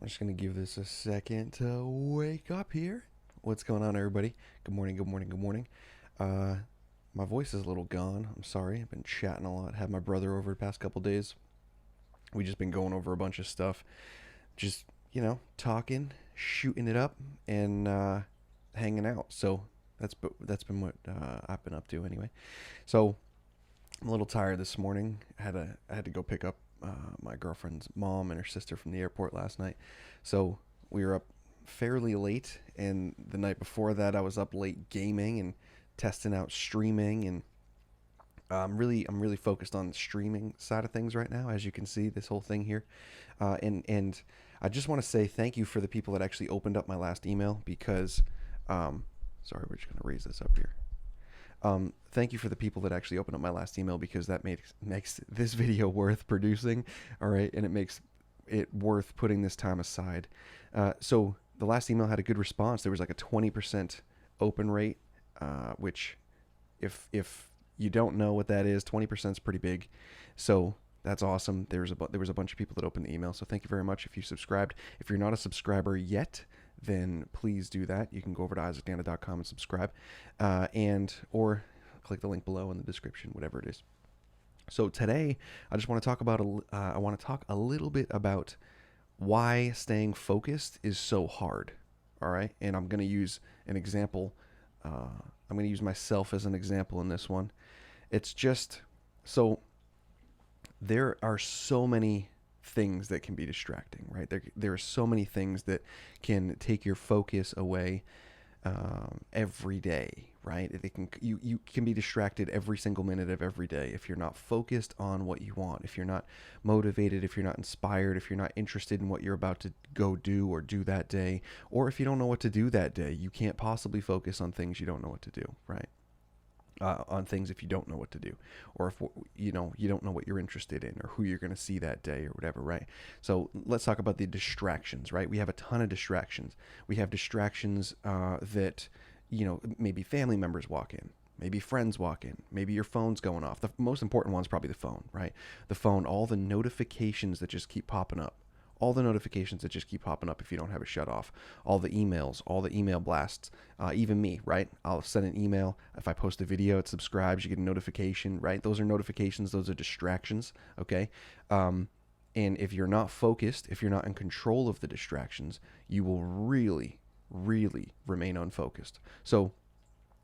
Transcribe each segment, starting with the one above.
I'm just going to give this a second to wake up here. What's going on, everybody? Good morning, good morning, good morning. Uh, my voice is a little gone. I'm sorry. I've been chatting a lot. Had my brother over the past couple days. We just been going over a bunch of stuff. Just, talking, shooting it up, and hanging out. So that's been what I've been up to anyway. So I'm a little tired this morning. I had to go pick up my girlfriend's mom and her sister from the airport last night, so we were up fairly late. And the night before that, I was up late gaming and testing out streaming. And I'm really focused on the streaming side of things right now, as you can see this whole thing here. And I just want to say thank you for the people that actually opened up my last email because, sorry, we're just gonna raise this up here. Thank you for the people that actually opened up my last email, because that makes this video worth producing. All right, and it makes it worth putting this time aside. So the last email had a good response. There was like a 20% open rate, which, if you don't know what that is, 20% is pretty big. So that's awesome. There was a bunch of people that opened the email. So thank you very much if you subscribed. If you're not a subscriber yet, then please do that. You can go over to isaacdanna.com and subscribe, and or click the link below in the description, whatever it is. So today, I just want to talk about I want to talk a little bit about why staying focused is so hard. All right, and I'm going to use an example. I'm going to use myself as an example in this one. It's just so there are so many things that can be distracting, right? There are so many things that can take your focus away every day, right? You can be distracted every single minute of every day if you're not focused on what you want, if you're not motivated, if you're not inspired, if you're not interested in what you're about to go do or do that day, or if you don't know what to do that day. You can't possibly focus on things you don't know what to do, right? On things if you don't know what to do, or if you don't know what you're interested in or who you're going to see that day or whatever, right? So let's talk about the distractions, right? We have a ton of distractions. We have distractions that maybe family members walk in, maybe friends walk in, maybe your phone's going off. The most important one's probably the phone, right? The phone, all the notifications that just keep popping up, all the notifications that just keep popping up if you don't have it shut off, all the emails, all the email blasts, even me, right? I'll send an email. If I post a video, it subscribes, you get a notification, right? Those are notifications, those are distractions, okay? And if you're not focused, if you're not in control of the distractions, you will really, really remain unfocused. So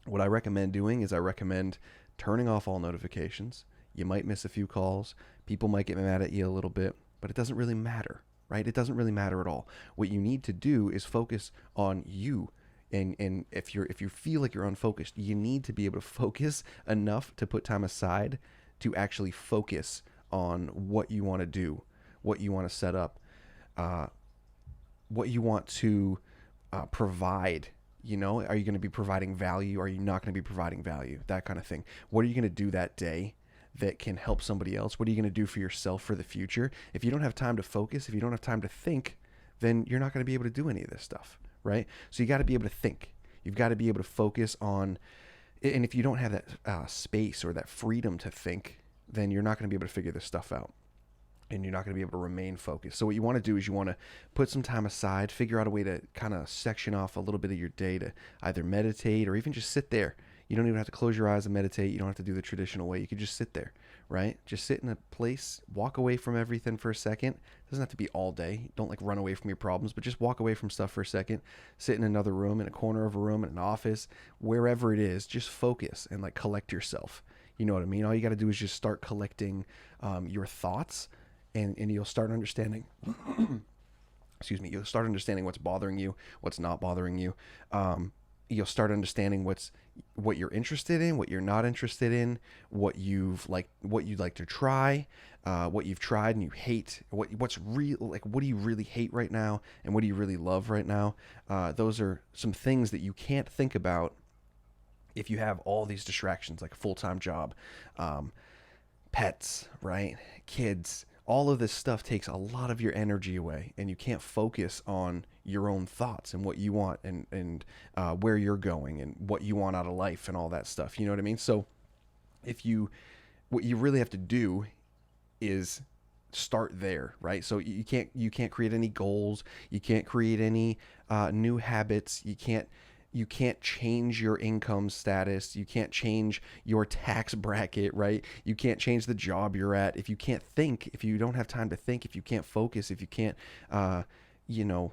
what I recommend doing is I recommend turning off all notifications. You might miss a few calls. People might get mad at you a little bit, but it doesn't really matter, right? It doesn't really matter at all. What you need to do is focus on you. And if you feel like you're unfocused, you need to be able to focus enough to put time aside to actually focus on what you want to do, what you want to set up, uh, what you want to provide. Are you going to be providing value? Are you not going to be providing value? That kind of thing. What are you going to do that day that can help somebody else? What are you going to do for yourself for the future? If you don't have time to focus, if you don't have time to think, then you're not going to be able to do any of this stuff, right? So you got to be able to think. You've got to be able to focus on, and if you don't have that space or that freedom to think, then you're not going to be able to figure this stuff out, and you're not going to be able to remain focused. So what you want to do is you want to put some time aside, figure out a way to kind of section off a little bit of your day to either meditate or even just sit there. You don't even have to close your eyes and meditate. You don't have to do the traditional way. You could just sit there, right? Just sit in a place, walk away from everything for a second. It doesn't have to be all day. Don't like run away from your problems, but just walk away from stuff for a second. Sit in another room, in a corner of a room, in an office, wherever it is. Just focus and like collect yourself. You know what I mean? All you got to do is just start collecting your thoughts, and you'll start understanding. Excuse me. You'll start understanding what's bothering you, what's not bothering you. You'll start understanding what you're interested in, what you're not interested in, what you'd like to try, what you've tried and you hate, what's real, like what do you really hate right now, and what do you really love right now. Those are some things that you can't think about if you have all these distractions, like a full-time job, pets, right, kids. All of this stuff takes a lot of your energy away, and you can't focus on your own thoughts and what you want, and where you're going and what you want out of life and all that stuff. You know what I mean? So if you what you really have to do is start there, right? So you can't create any goals, you can't create any new habits, you can't change your income status, you can't change your tax bracket, right? You can't change the job you're at if you can't think, if you don't have time to think, if you can't focus, if you can't you know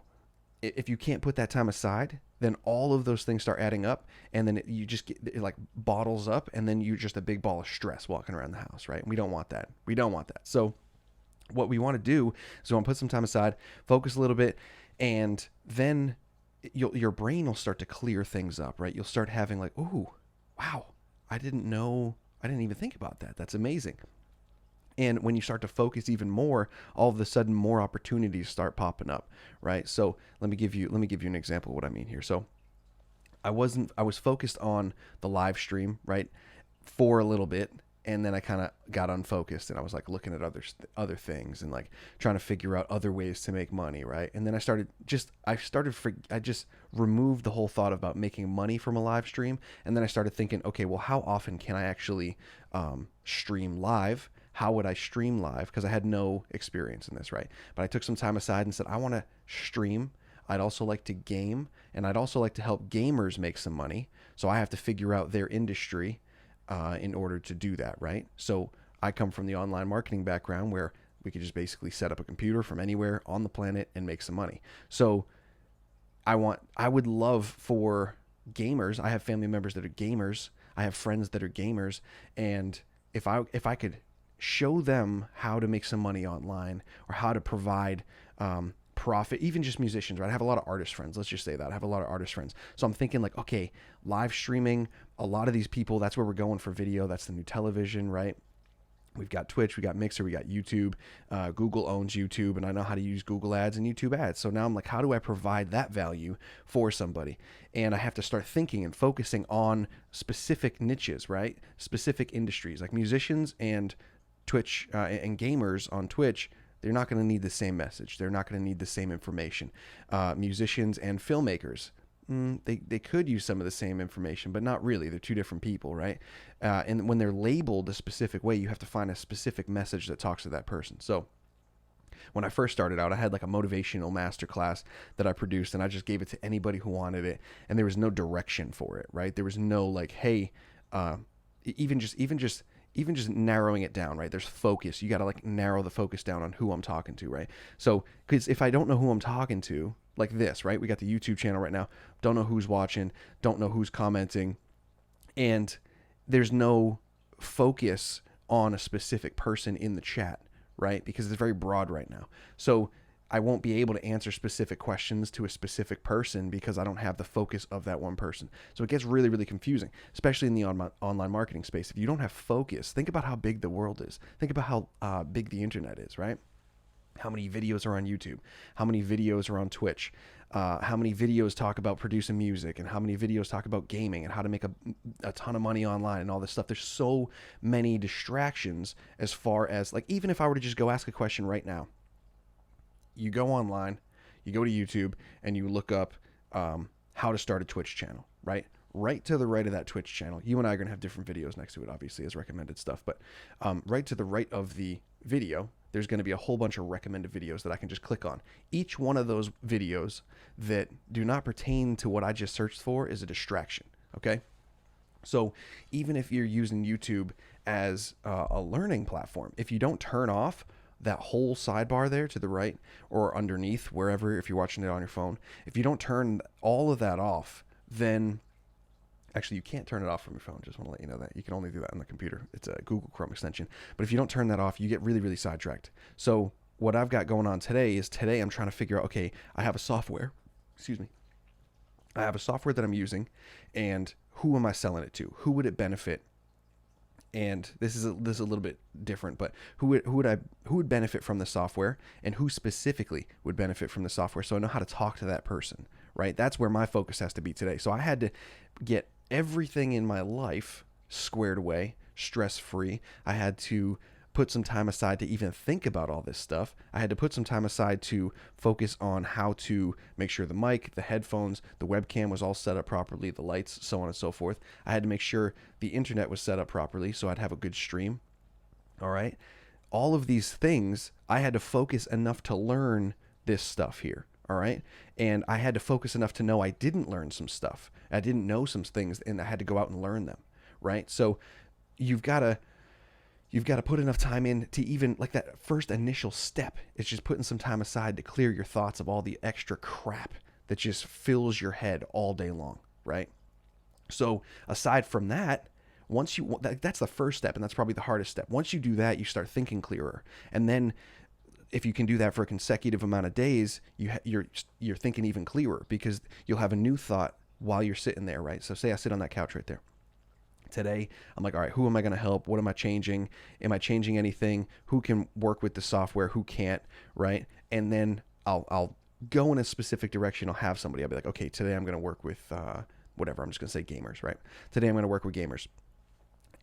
if you can't put that time aside, then all of those things start adding up, and then you just get it like bottles up, and then you're just a big ball of stress walking around the house, right? And we don't want that. We don't want that. So what we want to do is we want to put some time aside, focus a little bit, and then your brain will start to clear things up, right? You'll start having like, ooh, wow, I didn't know, I didn't even think about that. That's amazing. And when you start to focus even more, all of a sudden more opportunities start popping up, right? So let me give you an example of what I mean here. So I was focused on the live stream, right, for a little bit, and then I kind of got unfocused, and I was like looking at other things, and like trying to figure out other ways to make money, right? And then I just removed the whole thought about making money from a live stream, and then I started thinking, okay, well, how often can I actually stream live? How would I stream live? Because I had no experience in this, right? But I took some time aside and said, I want to stream. I'd also like to game, and I'd also like to help gamers make some money. So I have to figure out their industry in order to do that, right? So I come from the online marketing background where we could just basically set up a computer from anywhere on the planet and make some money. So I would love for gamers. I have family members that are gamers. I have friends that are gamers, and if I could show them how to make some money online, or how to provide profit, even just musicians, right? I have a lot of artist friends. Let's just say that. I have a lot of artist friends. So I'm thinking like, okay, live streaming, a lot of these people, that's where we're going for video. That's the new television, right? We've got Twitch, we got Mixer, we got YouTube. Google owns YouTube, and I know how to use Google ads and YouTube ads. So now I'm like, how do I provide that value for somebody? And I have to start thinking and focusing on specific niches, right? Specific industries, like musicians and Twitch and gamers on Twitch. They're not going to need the same message. They're not going to need the same information. Musicians and filmmakers, they could use some of the same information, but not really. They're two different people, right? And when they're labeled a specific way, you have to find a specific message that talks to that person. So when I first started out, I had like a motivational masterclass that I produced, and I just gave it to anybody who wanted it, and there was no direction for it, right? There was no like, hey, even just narrowing it down, right? There's focus. You got to like narrow the focus down on who I'm talking to, right? So, because if I don't know who I'm talking to, like this, right? We got the YouTube channel right now. Don't know who's watching. Don't know who's commenting. And there's no focus on a specific person in the chat, right? Because it's very broad right now. So I won't be able to answer specific questions to a specific person because I don't have the focus of that one person. So it gets really, really confusing, especially in the online marketing space. If you don't have focus, think about how big the world is. Think about how big the internet is, right? How many videos are on YouTube? How many videos are on Twitch? How many videos talk about producing music, and how many videos talk about gaming and how to make a ton of money online and all this stuff? There's so many distractions as far as like, even if I were to just go ask a question right now, you go online, you go to YouTube, and you look up how to start a Twitch channel, right? Right to the right of that Twitch channel, you and I are going to have different videos next to it, obviously, as recommended stuff. But right to the right of the video, there's going to be a whole bunch of recommended videos that I can just click on. Each one of those videos that do not pertain to what I just searched for is a distraction, okay? So even if you're using YouTube as a learning platform, if you don't turn off that whole sidebar there to the right or underneath, wherever, if you're watching it on your phone, if you don't turn all of that off, then actually you can't turn it off from your phone. Just want to let you know that you can only do that on the computer. It's a Google Chrome extension. But if you don't turn that off, you get really, really sidetracked. So what I've got going on today is I'm trying to figure out, okay, I have a software, I have a software that I'm using, and who am I selling it to? Who would it benefit? And this is a little bit different, but who would benefit from the software, and who specifically would benefit from the software, so I know how to talk to that person, right? That's where my focus has to be today. So I had to get everything in my life squared away, stress-free. I had to put some time aside to even think about all this stuff. I had to put some time aside to focus on how to make sure the mic, the headphones, the webcam was all set up properly, the lights, so on and so forth. I had to make sure the internet was set up properly so I'd have a good stream. All right. all of these things, I had to focus enough to learn this stuff here. All right. And I had to focus enough to know I didn't learn some stuff. I didn't know some things and I had to go out and learn them. Right. So you've got to put enough time in to even like that first initial step. It's just putting some time aside to clear your thoughts of all the extra crap that just fills your head all day long. Right. So aside from that, that's the first step, and that's probably the hardest step. Once you do that, you start thinking clearer, and then if you can do that for a consecutive amount of days, you're thinking even clearer because you'll have a new thought while you're sitting there, right? So say I sit on that couch right there. Today, I'm like, all right, who am I going to help? What am I changing? Am I changing anything? Who can work with the software? Who can't, right? And then I'll go in a specific direction. I'll have somebody. I'll be like, okay, today I'm going to work with whatever. I'm just going to say gamers, right? Today I'm going to work with gamers.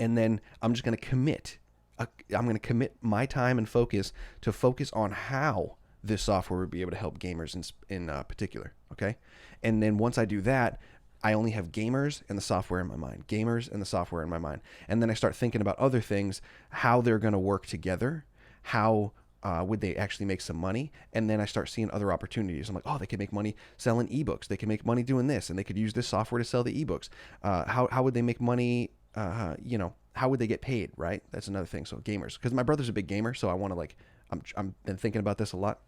And then I'm just going to commit. I'm going to commit my time and focus to focus on how this software would be able to help gamers in particular. Okay. And then once I do that, I only have gamers and the software in my mind, gamers and the software in my mind. And then I start thinking about other things, how they're going to work together, how would they actually make some money? And then I start seeing other opportunities. I'm like, oh, they could make money selling ebooks. They can make money doing this, and they could use this software to sell the ebooks. How would they make money? How would they get paid? Right? That's another thing. So gamers, because my brother's a big gamer, so I want to I'm been thinking about this a lot.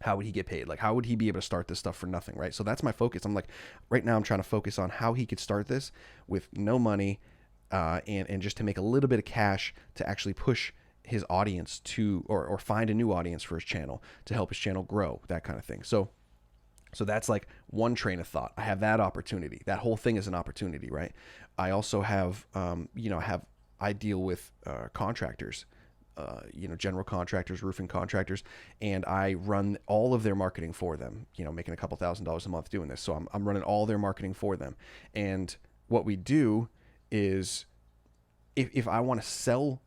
How would he get paid? Like, how would he be able to start this stuff for nothing? Right? So that's my focus. I'm like, right now I'm trying to focus on how he could start this with no money, and just to make a little bit of cash to actually push his audience to, or find a new audience for his channel to help his channel grow, that kind of thing. So that's like one train of thought. I have that opportunity. That whole thing is an opportunity, right? I also have, I deal with contractors, general contractors, roofing contractors, and I run all of their marketing for them, making a couple $1,000s a month doing this. So I'm running all their marketing for them. And what we do is if I want to sell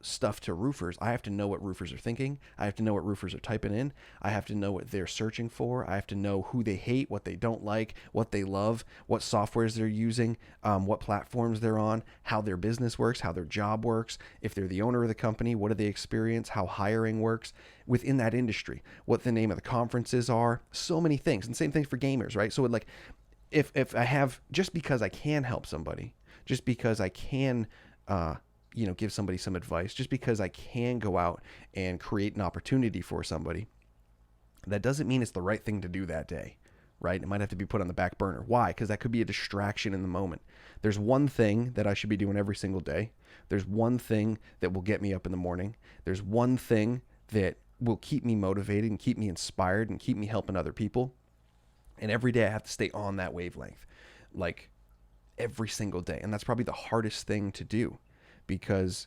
stuff to roofers, I have to know what roofers are thinking. I have to know what roofers are typing in. I have to know what they're searching for. I have to know who they hate, what they don't like, what they love, what softwares they're using, what platforms they're on, how their business works, how their job works. If they're the owner of the company, what do they experience, how hiring works within that industry, what the name of the conferences are, so many things. And same thing for gamers, right? So if I have, just because I can help somebody, just because I can, give somebody some advice, just because I can go out and create an opportunity for somebody, that doesn't mean it's the right thing to do that day, right? It might have to be put on the back burner. Why? Because that could be a distraction in the moment. There's one thing that I should be doing every single day. There's one thing that will get me up in the morning. There's one thing that will keep me motivated and keep me inspired and keep me helping other people. And every day I have to stay on that wavelength, like every single day. And that's probably the hardest thing to do, because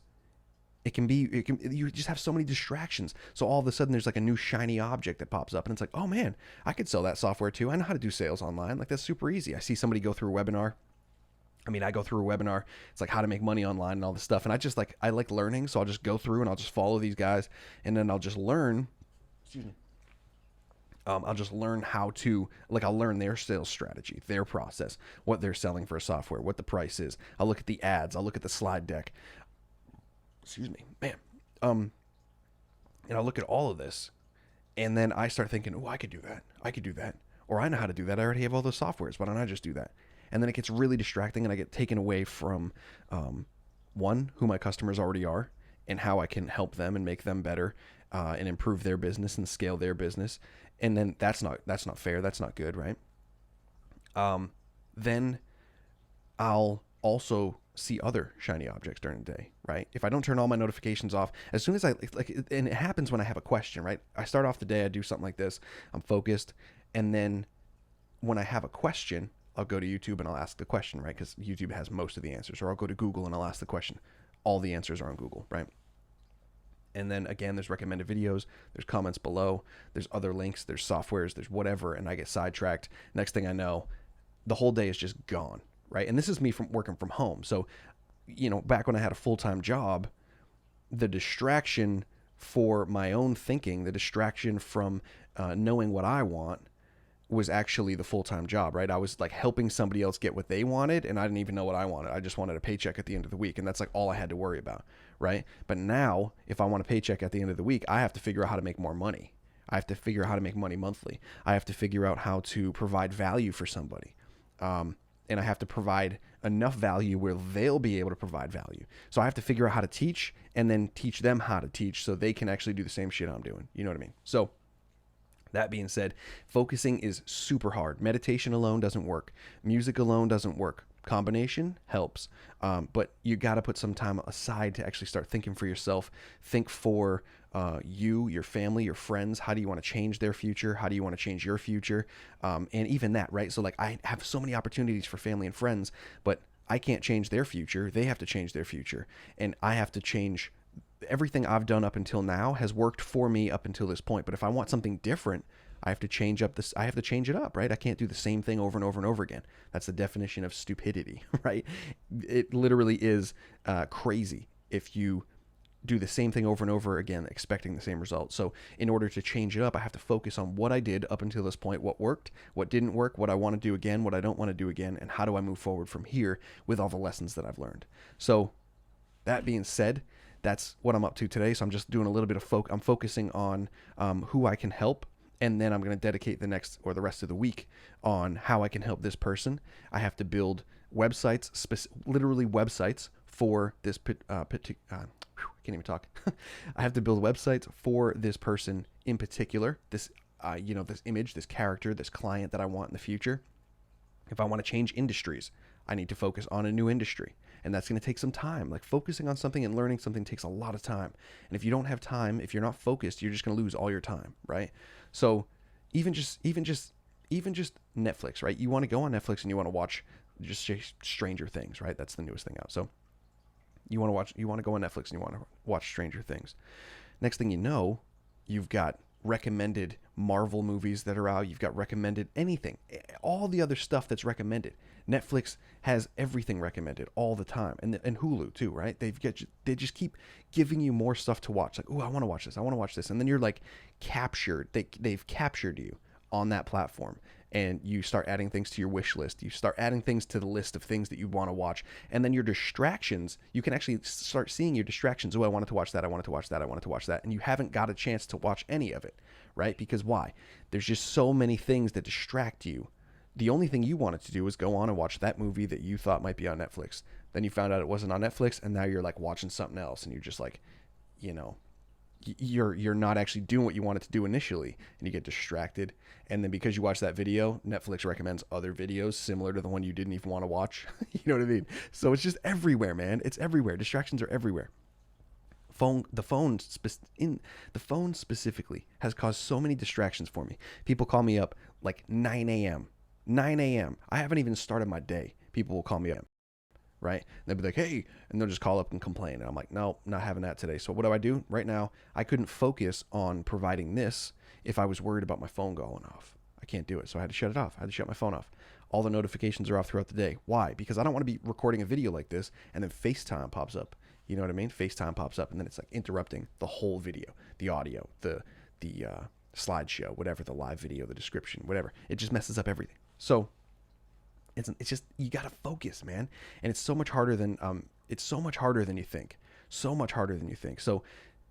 you just have so many distractions. So all of a sudden there's like a new shiny object that pops up and it's like, oh man, I could sell that software too. I know how to do sales online. Like, that's super easy. I see somebody go through a webinar. I go through a webinar. It's like how to make money online and all this stuff. And I like learning. So I'll just go through and I'll just follow these guys, and then I'll just learn. Excuse me. I'll just learn how to, I'll learn their sales strategy, their process, what they're selling for a software, what the price is. I'll look at the ads. I'll look at the slide deck. Excuse me, man. And I'll look at all of this, and then I start thinking, oh, I could do that. I could do that. Or I know how to do that. I already have all those softwares. Why don't I just do that? And then it gets really distracting, and I get taken away from, one, who my customers already are and how I can help them and make them better, and improve their business and scale their business. And then that's not fair. That's not good, right? Then I'll also see other shiny objects during the day, right? If I don't turn all my notifications off, as soon as and it happens when I have a question, right? I start off the day, I do something like this, I'm focused, and then when I have a question, I'll go to YouTube and I'll ask the question, right? Because YouTube has most of the answers. Or I'll go to Google and I'll ask the question. All the answers are on Google, right? And then again, there's recommended videos, there's comments below, there's other links, there's softwares, there's whatever, and I get sidetracked. Next thing I know, the whole day is just gone, right? And this is me from working from home. So, back when I had a full-time job, the distraction for my own thinking, the distraction from knowing what I want was actually the full-time job, right? I was like helping somebody else get what they wanted, and I didn't even know what I wanted. I just wanted a paycheck at the end of the week, and that's like all I had to worry about, right? But now, if I want a paycheck at the end of the week, I have to figure out how to make more money. I have to figure out how to make money monthly. I have to figure out how to provide value for somebody. And I have to provide enough value where they'll be able to provide value. So I have to figure out how to teach and then teach them how to teach so they can actually do the same shit I'm doing. You know what I mean? So that being said, focusing is super hard. Meditation alone doesn't work. Music alone doesn't work. Combination helps, but you got to put some time aside to actually start thinking for yourself. Think for you, your family, your friends. How do you want to change their future? How do you want to change your future? And even that, right? So like I have so many opportunities for family and friends, but I can't change their future. They have to change their future, and I have to change. Everything I've done up until now has worked for me up until this point. But if I want something different, I have to change up this. I have to change it up, right? I can't do the same thing over and over and over again. That's the definition of stupidity, right? It literally is crazy if you do the same thing over and over again, expecting the same result. So in order to change it up, I have to focus on what I did up until this point, what worked, what didn't work, what I want to do again, what I don't want to do again, and how do I move forward from here with all the lessons that I've learned. So that being said, that's what I'm up to today. So I'm just doing a little bit of I'm focusing on who I can help, and then I'm going to dedicate the next or the rest of the week on how I can help this person. I have to build websites, literally websites for this can't even talk. I have to build websites for this person in particular. This this image, this character, this client that I want in the future. If I want to change industries, I need to focus on a new industry. And that's going to take some time. Like focusing on something and learning something takes a lot of time. And if you don't have time, if you're not focused, you're just going to lose all your time, right? So even just Netflix, right? You want to go on Netflix and you want to watch just Stranger Things, right? That's the newest thing out. So you want to go on Netflix and you want to watch Stranger Things. Next thing you know, you've got recommended Marvel movies that are out. You've got recommended anything, all the other stuff that's recommended. Netflix has everything recommended all the time, and Hulu too, right? They just keep giving you more stuff to watch. Like, oh, I want to watch this. I want to watch this, and then you're like captured. They've captured you on that platform, and you start adding things to your wish list. You start adding things to the list of things that you want to watch, and then your distractions. You can actually start seeing your distractions. Oh, I wanted to watch that. I wanted to watch that. I wanted to watch that, and you haven't got a chance to watch any of it, right? Because why? There's just so many things that distract you. The only thing you wanted to do was go on and watch that movie that you thought might be on Netflix. Then you found out it wasn't on Netflix, and now you're like watching something else, and you're just like, you're not actually doing what you wanted to do initially, and you get distracted. And then because you watch that video, Netflix recommends other videos similar to the one you didn't even want to watch. You know what I mean? So it's just everywhere, man. It's everywhere. Distractions are everywhere. The phone specifically has caused so many distractions for me. People call me up like 9 a.m. 9 a.m. I haven't even started my day. People will call me up, right? And they'll be like, hey, and they'll just call up and complain. And I'm like, no, not having that today. So what do I do right now? I couldn't focus on providing this if I was worried about my phone going off. I can't do it. So I had to shut it off. I had to shut my phone off. All the notifications are off throughout the day. Why? Because I don't want to be recording a video like this and then FaceTime pops up. You know what I mean? FaceTime pops up and then it's like interrupting the whole video, the audio, the slideshow, whatever, the live video, the description, whatever. It just messes up everything. So it's just, you got to focus, man. And it's so much harder than you think. So much harder than you think. So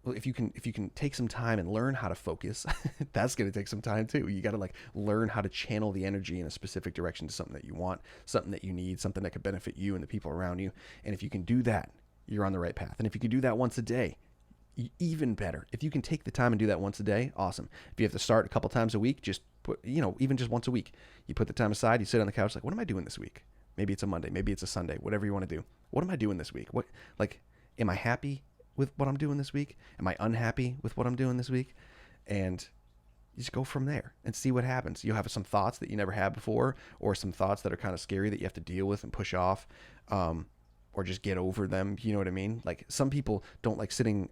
if you can take some time and learn how to focus, that's going to take some time too. You got to like learn how to channel the energy in a specific direction to something that you want, something that you need, something that could benefit you and the people around you. And if you can do that, you're on the right path. And if you can do that once a day, even better. If you can take the time and do that once a day, awesome. If you have to start a couple times a week, just put, even just once a week, you put the time aside, you sit on the couch like, what am I doing this week? Maybe it's a Monday, maybe it's a Sunday, whatever you want to do. What am I doing this week? Am I happy with what I'm doing this week? Am I unhappy with what I'm doing this week? And you just go from there and see what happens. You'll have some thoughts that you never had before, or some thoughts that are kind of scary that you have to deal with and push off, or just get over them. You know what I mean? Like some people don't like sitting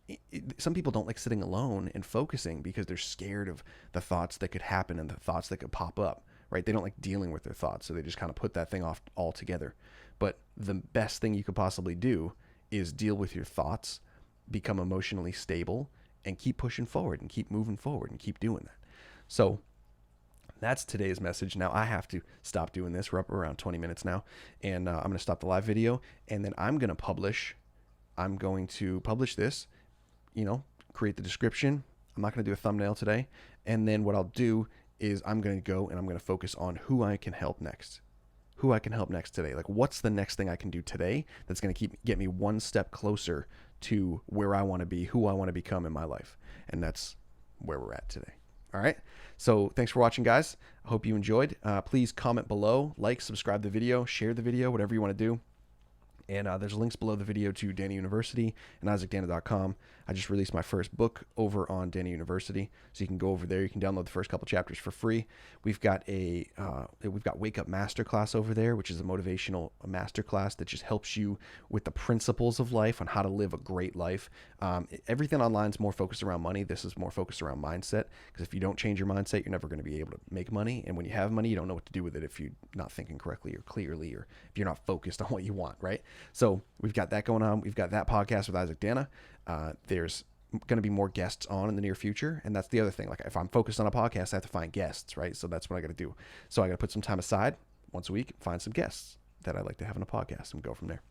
alone and focusing because they're scared of the thoughts that could happen and the thoughts that could pop up, right? They don't like dealing with their thoughts, so they just kind of put that thing off altogether. But the best thing you could possibly do is deal with your thoughts, become emotionally stable, and keep pushing forward and keep moving forward and keep doing that. So That's today's message. Now I have to stop doing this. We're up around 20 minutes now, and I'm going to stop the live video, and then I'm going to publish. I'm going to publish this, create the description. I'm not going to do a thumbnail today. And then what I'll do is I'm going to go and I'm going to focus on who I can help next. Who I can help next today. Like, what's the next thing I can do today that's going to get me one step closer to where I want to be, who I want to become in my life. And that's where we're at today. All right. So thanks for watching, guys. I hope you enjoyed. Please comment below, like, subscribe the video, share the video, whatever you want to do. And there's links below the video to Danna University and IsaacDanna.com. I just released my first book over on Danna University, so you can go over there. You can download the first couple chapters for free. We've got Wake Up Masterclass over there, which is a motivational masterclass that just helps you with the principles of life on how to live a great life. Everything online is more focused around money. This is more focused around mindset, because if you don't change your mindset, you're never going to be able to make money. And when you have money, you don't know what to do with it if you're not thinking correctly or clearly, or if you're not focused on what you want, right? So we've got that going on. We've got that podcast with Isaac Danna. There's going to be more guests on in the near future. And that's the other thing. Like, if I'm focused on a podcast, I have to find guests, right? So that's what I got to do. So I got to put some time aside once a week, find some guests that I like to have on a podcast and go from there.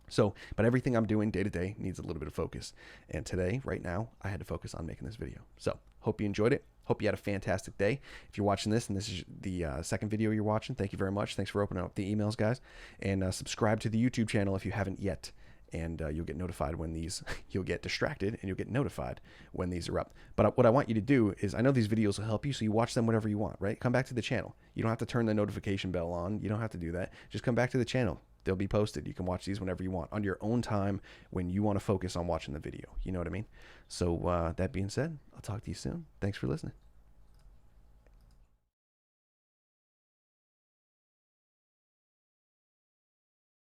So, but everything I'm doing day to day needs a little bit of focus. And today, right now, I had to focus on making this video. So hope you enjoyed it. Hope you had a fantastic day. If you're watching this and this is the second video you're watching, thank you very much. Thanks for opening up the emails, guys. And subscribe to the YouTube channel if you haven't yet. And you'll get notified when these, you'll get distracted and you'll get notified when these are up. But what I want you to do is, I know these videos will help you, so you watch them whenever you want, right? Come back to the channel. You don't have to turn the notification bell on. You don't have to do that. Just come back to the channel. They'll be posted. You can watch these whenever you want on your own time when you want to focus on watching the video. You know what I mean? So that being said, I'll talk to you soon. Thanks for listening.